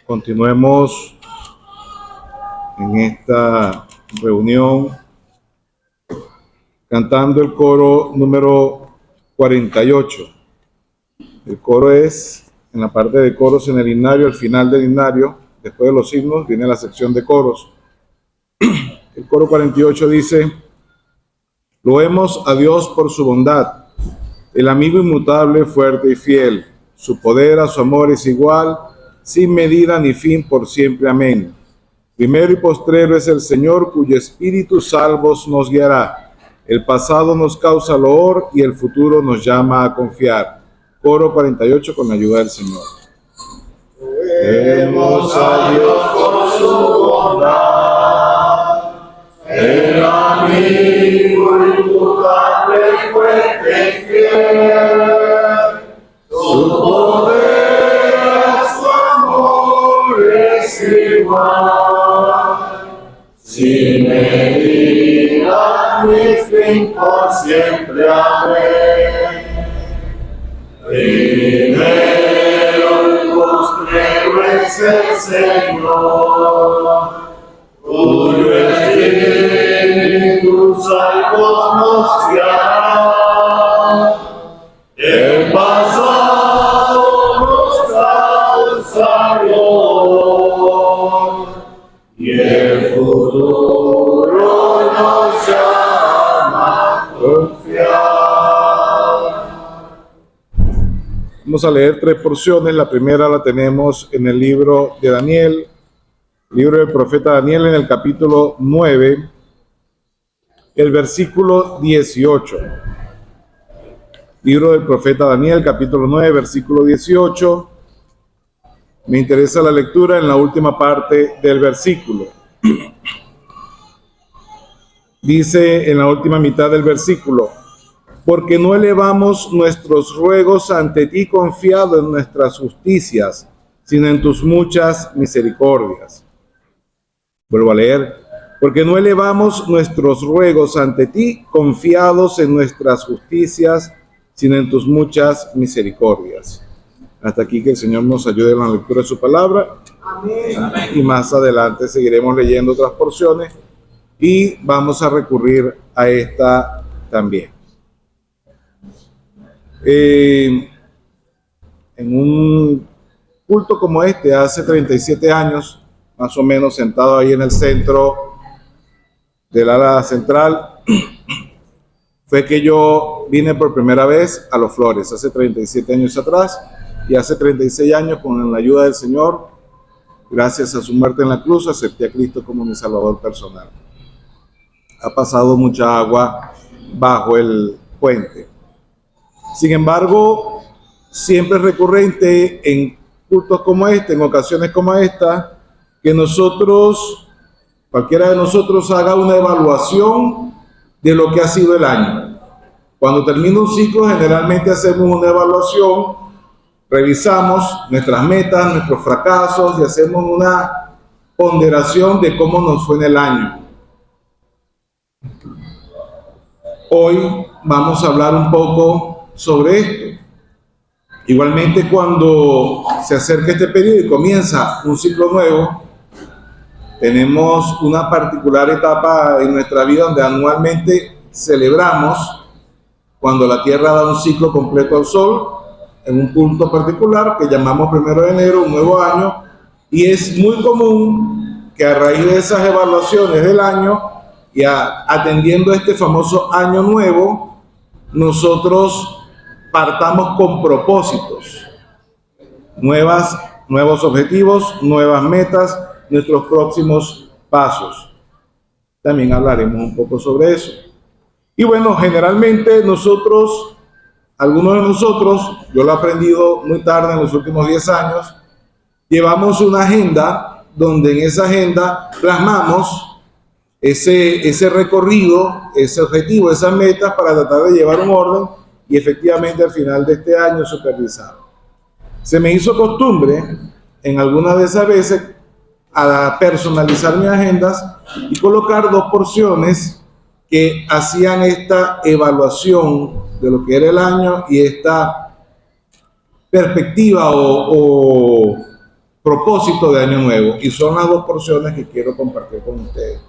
Continuemos en esta reunión cantando el coro número 48. El coro es en la parte de coros en el himnario, al final del himnario, después de los himnos, viene la sección de coros. El coro 48 dice: loemos a Dios por su bondad, el amigo inmutable, fuerte y fiel. Su poder a su amor es igual, sin medida ni fin, por siempre. Amén. Primero y postrero es el Señor, cuyo espíritu salvos nos guiará. El pasado nos causa loor y el futuro nos llama a confiar. Coro 48 con la ayuda del Señor. Loemos a Dios por su bondad, el amigo inmutable, fuerte y fiel. Su poder a su amor es igual, sin medida ni fin, por siempre. Amén. Primero y postrero es el Señor, cuyo espíritu salvos nos guiará. El pasado nos causa dolor y el futuro nos llama a confiar. Vamos a leer tres porciones. La primera la tenemos en el libro de Daniel, libro del profeta Daniel, en el capítulo 9, el versículo 18. Libro del profeta Daniel, capítulo 9, versículo 18. Me interesa la lectura en la última parte del versículo. Dice en la última mitad del versículo: porque no elevamos nuestros ruegos ante ti confiado en nuestras justicias, sino en tus muchas misericordias. Vuelvo a leer: porque no elevamos nuestros ruegos ante ti confiados en nuestras justicias, sino en tus muchas misericordias. Hasta aquí, que el Señor nos ayude en la lectura de su palabra. Amén. Y más adelante seguiremos leyendo otras porciones y vamos a recurrir a esta también. En un culto como este, hace 37 años, más o menos, sentado ahí en el centro del ala central, fue que yo vine por primera vez a Los Flores, hace 37 años atrás, y hace 36 años, con la ayuda del Señor, gracias a su muerte en la cruz, acepté a Cristo como mi Salvador personal. Ha pasado mucha agua bajo el puente. Sin embargo, siempre es recurrente en cultos como este, en ocasiones como esta, que nosotros, cualquiera de nosotros, haga una evaluación de lo que ha sido el año. Cuando termina un ciclo, generalmente hacemos una evaluación, revisamos nuestras metas, nuestros fracasos y hacemos una ponderación de cómo nos fue en el año. Hoy vamos a hablar un poco sobre esto. Igualmente, cuando se acerca este periodo y comienza un ciclo nuevo, tenemos una particular etapa en nuestra vida donde anualmente celebramos cuando la Tierra da un ciclo completo al Sol, en un punto particular que llamamos 1 de enero, un nuevo año, y es muy común que a raíz de esas evaluaciones del año y atendiendo este famoso año nuevo, nosotros partamos con propósitos, nuevos objetivos, nuevas metas, nuestros próximos pasos. También hablaremos un poco sobre eso. Y bueno, generalmente algunos de nosotros, yo lo he aprendido muy tarde, en los últimos 10 años, llevamos una agenda donde en esa agenda plasmamos ese recorrido, ese objetivo, esas metas, para tratar de llevar un orden y efectivamente al final de este año supervisar. Se me hizo costumbre en algunas de esas veces a personalizar mis agendas y colocar dos porciones que hacían esta evaluación de lo que era el año y esta perspectiva o propósito de Año Nuevo. Y son las dos porciones que quiero compartir con ustedes.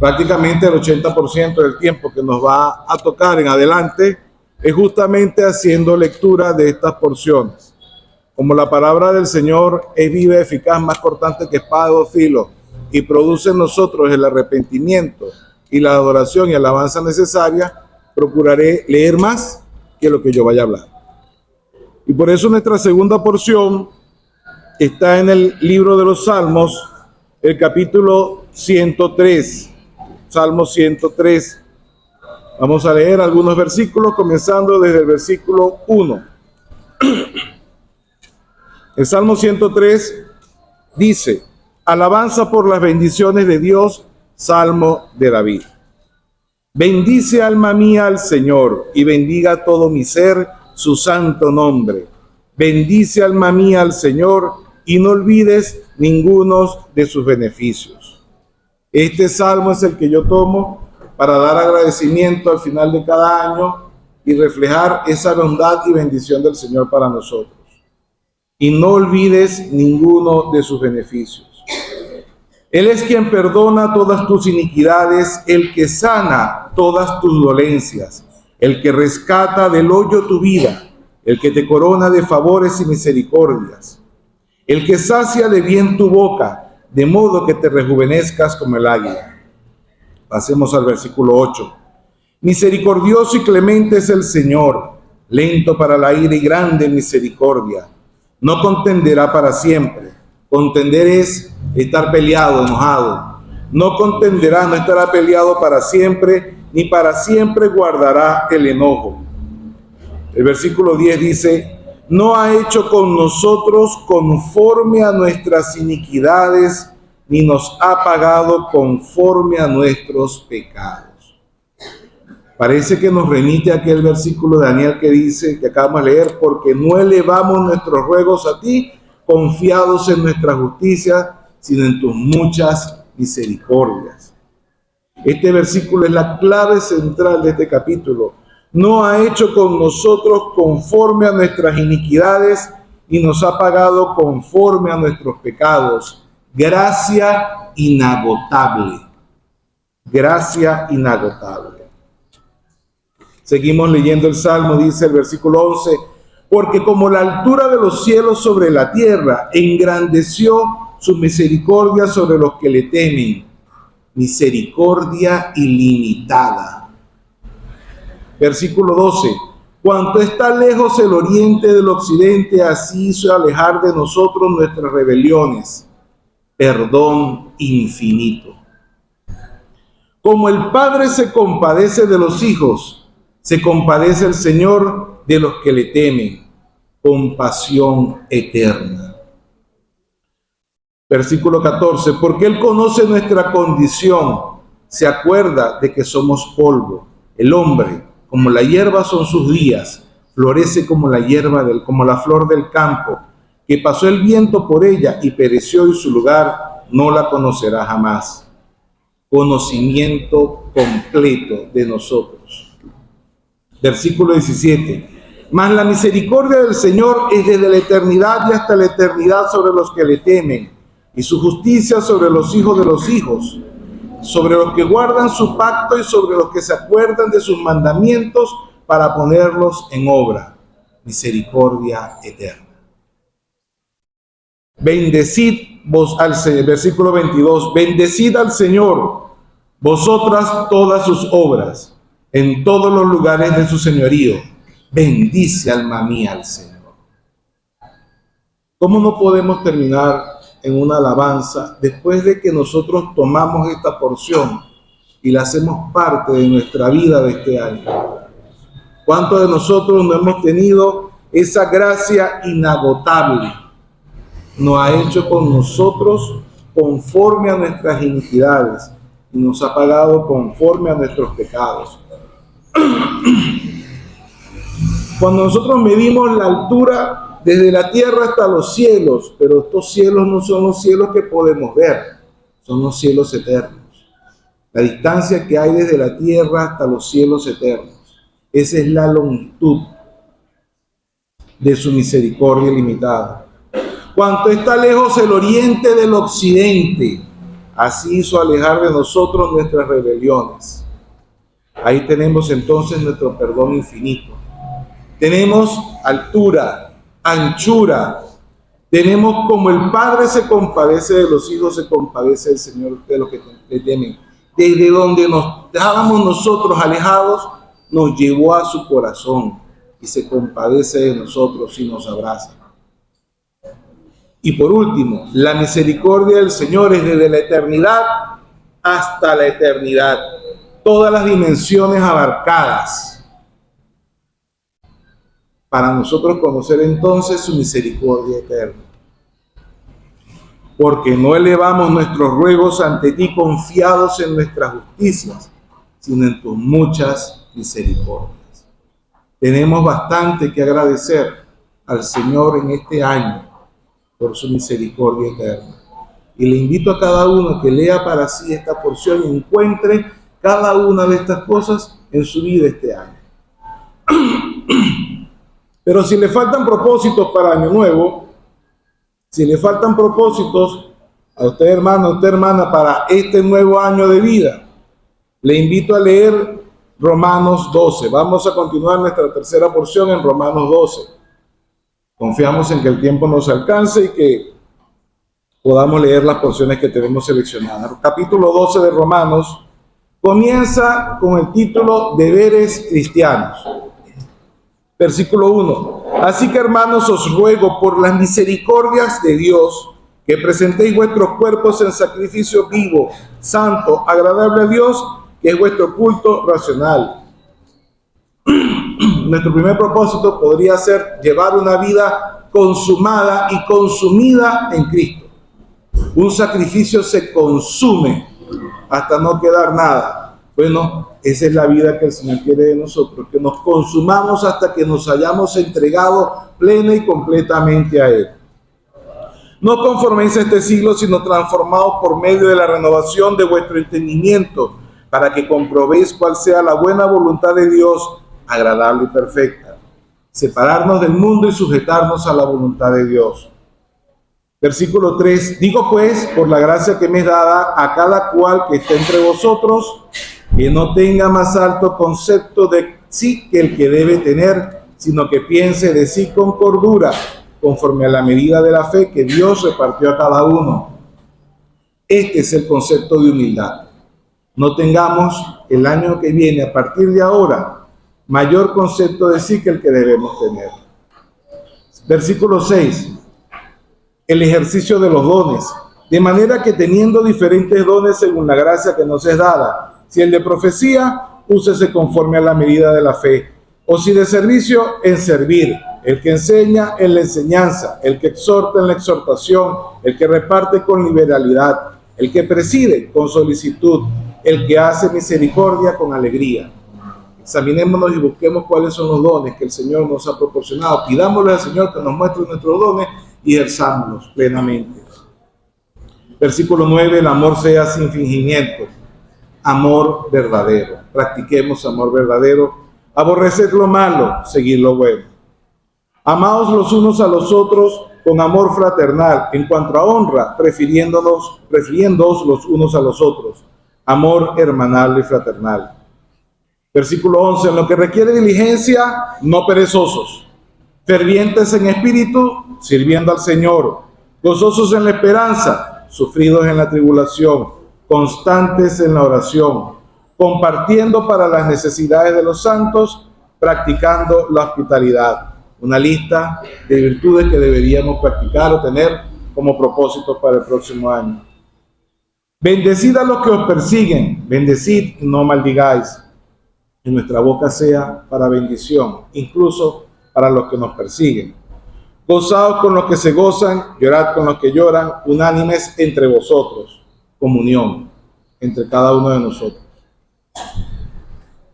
Prácticamente el 80% del tiempo que nos va a tocar en adelante es justamente haciendo lectura de estas porciones. Como la palabra del Señor es viva, eficaz, más cortante que espada de dos filos, y produce en nosotros el arrepentimiento y la adoración y alabanza necesaria, procuraré leer más que lo que yo vaya a hablar. Y por eso nuestra segunda porción está en el libro de los Salmos, el capítulo 103, Salmo 103. Vamos a leer algunos versículos, comenzando desde el versículo 1. El Salmo 103 dice: alabanza por las bendiciones de Dios, Salmo de David. Bendice, alma mía, al Señor, y bendiga todo mi ser su santo nombre. Bendice, alma mía, al Señor, y no olvides ninguno de sus beneficios. Este salmo es el que yo tomo para dar agradecimiento al final de cada año y reflejar esa bondad y bendición del Señor para nosotros. Y no olvides ninguno de sus beneficios. Él es quien perdona todas tus iniquidades, el que sana todas tus dolencias, el que rescata del hoyo tu vida, el que te corona de favores y misericordias, el que sacia de bien tu boca, de modo que te rejuvenezcas como el águila. Pasemos al versículo 8. Misericordioso y clemente es el Señor, lento para la ira y grande en misericordia. No contenderá para siempre. Contender es estar peleado, enojado. No contenderá, no estará peleado para siempre, ni para siempre guardará el enojo. El versículo 10 dice: no ha hecho con nosotros conforme a nuestras iniquidades, ni nos ha pagado conforme a nuestros pecados. Parece que nos remite a aquel versículo de Daniel que dice, que acabamos de leer: porque no elevamos nuestros ruegos a ti, confiados en nuestra justicia, sino en tus muchas misericordias. Este versículo es la clave central de este capítulo. No ha hecho con nosotros conforme a nuestras iniquidades, y nos ha pagado conforme a nuestros pecados. Gracia inagotable. Gracia inagotable. Seguimos leyendo el Salmo, dice el versículo 11: porque como la altura de los cielos sobre la tierra, engrandeció su misericordia sobre los que le temen. Misericordia ilimitada. Versículo 12: cuanto está lejos el oriente del occidente, así hizo alejar de nosotros nuestras rebeliones. Perdón infinito. Como el Padre se compadece de los hijos, se compadece el Señor de los que le temen. Compasión eterna. Versículo 14: porque Él conoce nuestra condición, se acuerda de que somos polvo. El hombre, como la hierba son sus días, florece como la hierba como la flor del campo, que pasó el viento por ella y pereció, y su lugar no la conocerá jamás. Conocimiento completo de nosotros. Versículo 17: mas la misericordia del Señor es desde la eternidad y hasta la eternidad sobre los que le temen, y su justicia sobre los hijos de los hijos, sobre los que guardan su pacto y sobre los que se acuerdan de sus mandamientos para ponerlos en obra. Misericordia eterna. Bendecid vos al Señor. Versículo 22: bendecid al Señor, vosotras todas sus obras, en todos los lugares de su señorío. Bendice, alma mía, al Señor. ¿Cómo no podemos terminar en una alabanza después de que nosotros tomamos esta porción y la hacemos parte de nuestra vida de este año? ¿Cuántos de nosotros no hemos tenido esa gracia inagotable? Nos ha hecho con nosotros conforme a nuestras iniquidades y nos ha pagado conforme a nuestros pecados. Cuando nosotros medimos la altura desde la tierra hasta los cielos, pero estos cielos no son los cielos que podemos ver, son los cielos eternos. La distancia que hay desde la tierra hasta los cielos eternos, esa es la longitud de su misericordia ilimitada. Cuanto está lejos el oriente del occidente, así hizo alejar de nosotros nuestras rebeliones. Ahí tenemos entonces nuestro perdón infinito. Tenemos altura, anchura. Tenemos como el Padre se compadece de los hijos, se compadece el Señor de los que le temen. Desde donde nos estábamos nosotros alejados, nos llevó a su corazón y se compadece de nosotros y nos abraza. Y por último, la misericordia del Señor es desde la eternidad hasta la eternidad. Todas las dimensiones abarcadas. Para nosotros conocer entonces su misericordia eterna. Porque no elevamos nuestros ruegos ante ti confiados en nuestras justicias, sino en tus muchas misericordias. Tenemos bastante que agradecer al Señor en este año por su misericordia eterna. Y le invito a cada uno que lea para sí esta porción y encuentre cada una de estas cosas en su vida este año. Pero si le faltan propósitos para Año Nuevo, si le faltan propósitos a usted, hermano, a usted, hermana, para este nuevo año de vida, le invito a leer Romanos 12. Vamos a continuar nuestra tercera porción en Romanos 12. Confiamos en que el tiempo nos alcance y que podamos leer las porciones que tenemos seleccionadas. Capítulo 12 de Romanos comienza con el título Deberes cristianos. Versículo 1. Así que, hermanos, os ruego por las misericordias de Dios que presentéis vuestros cuerpos en sacrificio vivo, santo, agradable a Dios, que es vuestro culto racional. Nuestro primer propósito podría ser llevar una vida consumada y consumida en Cristo. Un sacrificio se consume hasta no quedar nada. Bueno, esa es la vida que el Señor quiere de nosotros, que nos consumamos hasta que nos hayamos entregado plena y completamente a Él. No conforméis a este siglo, sino transformados por medio de la renovación de vuestro entendimiento, para que comprobéis cuál sea la buena voluntad de Dios, agradable y perfecta. Separarnos del mundo y sujetarnos a la voluntad de Dios. Versículo 3. Digo pues, por la gracia que me es dada a cada cual que esté entre vosotros, que no tenga más alto concepto de sí que el que debe tener, sino que piense de sí con cordura, conforme a la medida de la fe que Dios repartió a cada uno. Este es el concepto de humildad. No tengamos el año que viene, a partir de ahora, mayor concepto de sí que el que debemos tener. Versículo 6. El ejercicio de los dones. De manera que teniendo diferentes dones según la gracia que nos es dada, si el de profecía, úsese conforme a la medida de la fe. O si de servicio, en servir. El que enseña, en la enseñanza. El que exhorta, en la exhortación. El que reparte, con liberalidad. El que preside, con solicitud. El que hace misericordia, con alegría. Examinémonos y busquemos cuáles son los dones que el Señor nos ha proporcionado. Pidámosle al Señor que nos muestre nuestros dones y exerzámoslos plenamente. Versículo 9. El amor sea sin fingimiento. Amor verdadero. Practiquemos amor verdadero. Aborreced lo malo, seguid lo bueno. Amaos los unos a los otros con amor fraternal, en cuanto a honra, prefiriéndoos los unos a los otros. Amor hermanal y fraternal. Versículo 11. En lo que requiere diligencia, no perezosos. Fervientes en espíritu, sirviendo al Señor. Gozosos en la esperanza, sufridos en la tribulación. Constantes en la oración, compartiendo para las necesidades de los santos, practicando la hospitalidad. Una lista de virtudes que deberíamos practicar o tener como propósito para el próximo año. Bendecid a los que os persiguen, bendecid y no maldigáis. Que nuestra boca sea para bendición, incluso para los que nos persiguen. Gozaos con los que se gozan, llorad con los que lloran, unánimes entre vosotros. Comunión entre cada uno de nosotros.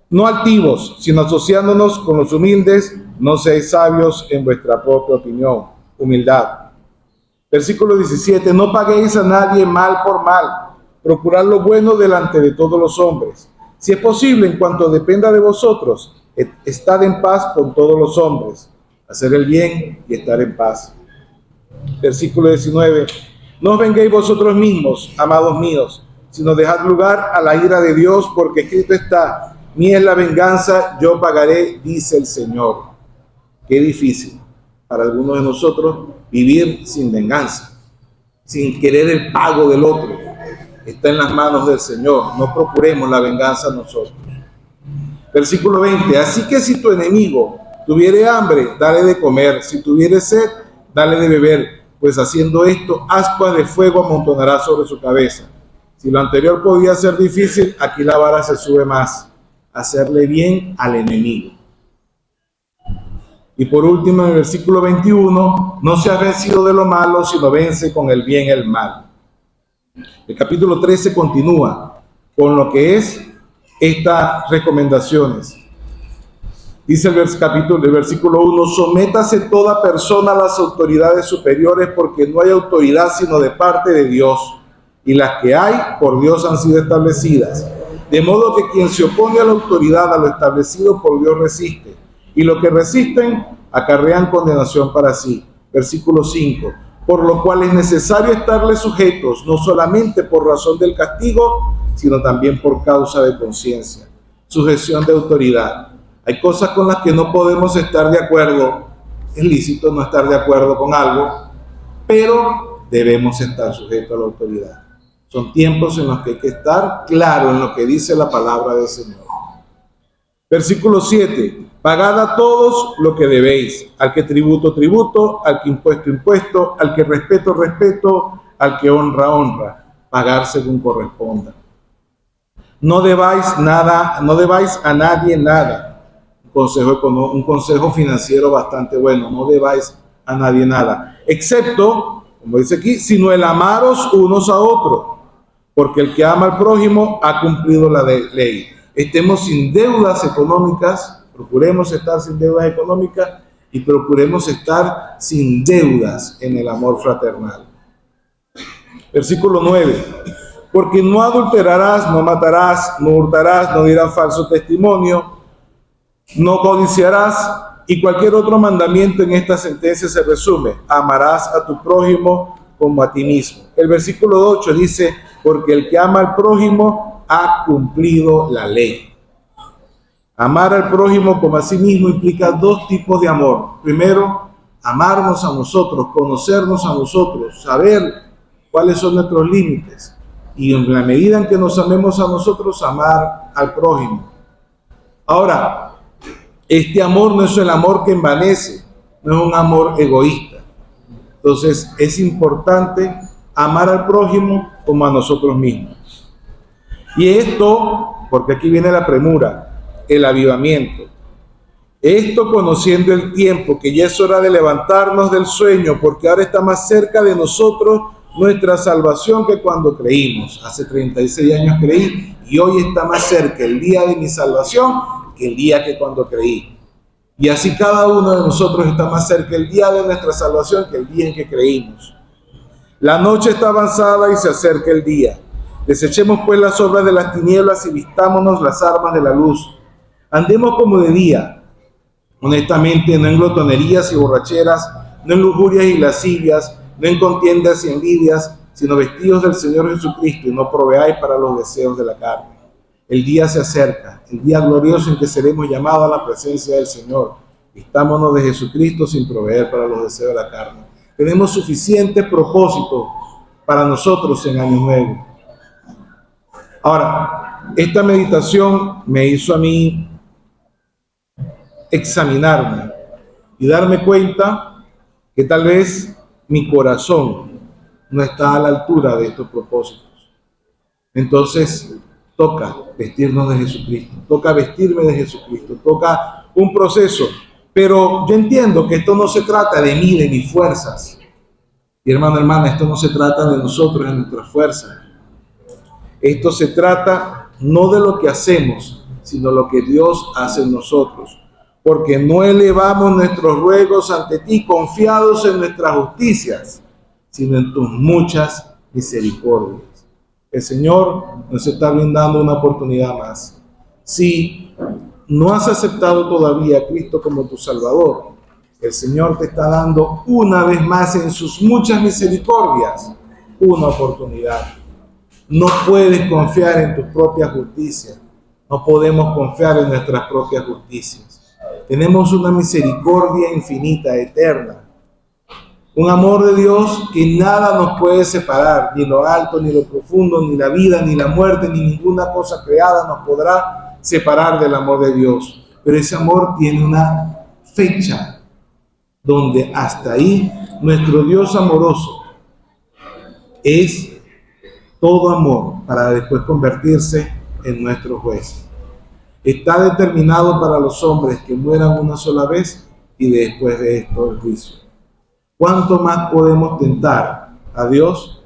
No altivos, sino asociándonos con los humildes, no seáis sabios en vuestra propia opinión. Humildad. Versículo 17. No paguéis a nadie mal por mal. Procurad lo bueno delante de todos los hombres. Si es posible, en cuanto dependa de vosotros, estad en paz con todos los hombres. Hacer el bien y estar en paz. Versículo 19. No os venguéis vosotros mismos, amados míos, sino dejad lugar a la ira de Dios, porque escrito está: mía es la venganza, yo pagaré, dice el Señor. Qué difícil para algunos de nosotros vivir sin venganza, sin querer el pago del otro. Está en las manos del Señor. No procuremos la venganza nosotros. Versículo 20. Así que si tu enemigo tuviere hambre, dale de comer. Si tuviere sed, dale de beber. Pues haciendo esto, ascuas de fuego amontonará sobre su cabeza. Si lo anterior podía ser difícil, aquí la vara se sube más. Hacerle bien al enemigo. Y por último, en el versículo 21, no seas vencido de lo malo, sino vence con el bien el mal. El capítulo 13 continúa con lo que es estas recomendaciones. Dice el versículo 1, sométase toda persona a las autoridades superiores, porque no hay autoridad sino de parte de Dios, y las que hay por Dios han sido establecidas. De modo que quien se opone a la autoridad, a lo establecido por Dios, resiste, y los que resisten acarrean condenación para sí. Versículo 5, por lo cual es necesario estarles sujetos, no solamente por razón del castigo, sino también por causa de conciencia. Sujeción de autoridad. Hay cosas con las que no podemos estar de acuerdo. Es lícito no estar de acuerdo con algo, pero debemos estar sujetos a la autoridad. Son tiempos en los que hay que estar claro en lo que dice la palabra del Señor. Versículo 7. Pagad a todos lo que debéis. Al que tributo, tributo. Al que impuesto, impuesto. Al que respeto, respeto. Al que honra, honra. Pagar según corresponda. No debáis nada, no debáis a nadie nada. Un consejo financiero bastante bueno. No debáis a nadie nada. Excepto, como dice aquí, sino el amaros unos a otros. Porque el que ama al prójimo ha cumplido la ley. Estemos sin deudas económicas, procuremos estar sin deudas económicas y procuremos estar sin deudas en el amor fraternal. Versículo 9. Porque no adulterarás, no matarás, no hurtarás, no dirás falso testimonio, no codiciarás, y cualquier otro mandamiento en esta sentencia se resume: amarás a tu prójimo como a ti mismo. El versículo 8 dice: porque el que ama al prójimo ha cumplido la ley. Amar al prójimo como a sí mismo implica dos tipos de amor. Primero, amarnos a nosotros, conocernos a nosotros, saber cuáles son nuestros límites. Y en la medida en que nos amemos a nosotros, amar al prójimo. Ahora, este amor no es el amor que envanece, no es un amor egoísta. Entonces, es importante amar al prójimo como a nosotros mismos. Y esto, porque aquí viene la premura, el avivamiento. Esto conociendo el tiempo, que ya es hora de levantarnos del sueño, porque ahora está más cerca de nosotros nuestra salvación que cuando creímos. Hace 36 años creí y hoy está más cerca el día de mi salvación que el día que cuando creí. Y así cada uno de nosotros está más cerca el día de nuestra salvación que el día en que creímos. La noche está avanzada y se acerca el día. Desechemos pues las obras de las tinieblas y vistámonos las armas de la luz. Andemos como de día, honestamente, no en glotonerías y borracheras, no en lujurias y lascivias, no en contiendas y envidias, sino vestidos del Señor Jesucristo, y no proveáis para los deseos de la carne. El día se acerca, el día glorioso en que seremos llamados a la presencia del Señor. Vistámonos de Jesucristo sin proveer para los deseos de la carne. Tenemos suficientes propósitos para nosotros en Año Nuevo. Ahora, esta meditación me hizo a mí examinarme y darme cuenta que tal vez mi corazón no está a la altura de estos propósitos. Entonces, toca vestirnos de Jesucristo, toca vestirme de Jesucristo, toca un proceso. Pero yo entiendo que esto no se trata de mí, de mis fuerzas. Y hermano, hermana, esto no se trata de nosotros, de nuestras fuerzas. Esto se trata no de lo que hacemos, sino lo que Dios hace en nosotros. Porque no elevamos nuestros ruegos ante ti confiados en nuestras justicias, sino en tus muchas misericordias. El Señor nos está brindando una oportunidad más. Si no has aceptado todavía a Cristo como tu Salvador, El Señor te está dando una vez más en sus muchas misericordias una oportunidad. No puedes confiar en tu propia justicia. No podemos confiar en nuestras propias justicias. Tenemos una misericordia infinita, eterna. Un amor de Dios que nada nos puede separar, ni lo alto, ni lo profundo, ni la vida, ni la muerte, ni ninguna cosa creada nos podrá separar del amor de Dios. Pero ese amor tiene una fecha donde hasta ahí nuestro Dios amoroso es todo amor para después convertirse en nuestro juez. Está determinado para los hombres que mueran una sola vez y después de esto el juicio. ¿Cuánto más podemos tentar a Dios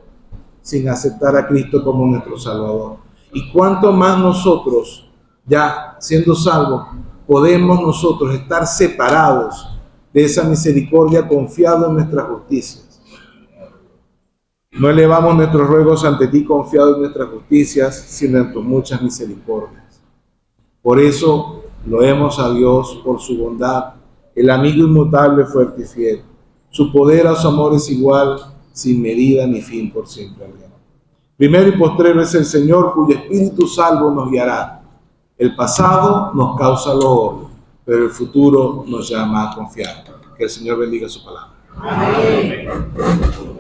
sin aceptar a Cristo como nuestro Salvador? ¿Y cuánto más nosotros, ya siendo salvos, podemos nosotros estar separados de esa misericordia, confiados en nuestras justicias? No elevamos nuestros ruegos ante ti confiados en nuestras justicias, sino en tus muchas misericordias. Por eso loemos a Dios por su bondad, el amigo inmutable, fuerte y fiel. Su poder a su amor es igual, sin medida ni fin, por siempre. Amén. Primero y postrero es el Señor, cuyo Espíritu salvo nos guiará. El pasado nos causa dolor, pero el futuro nos llama a confiar. Que el Señor bendiga su palabra. Amén.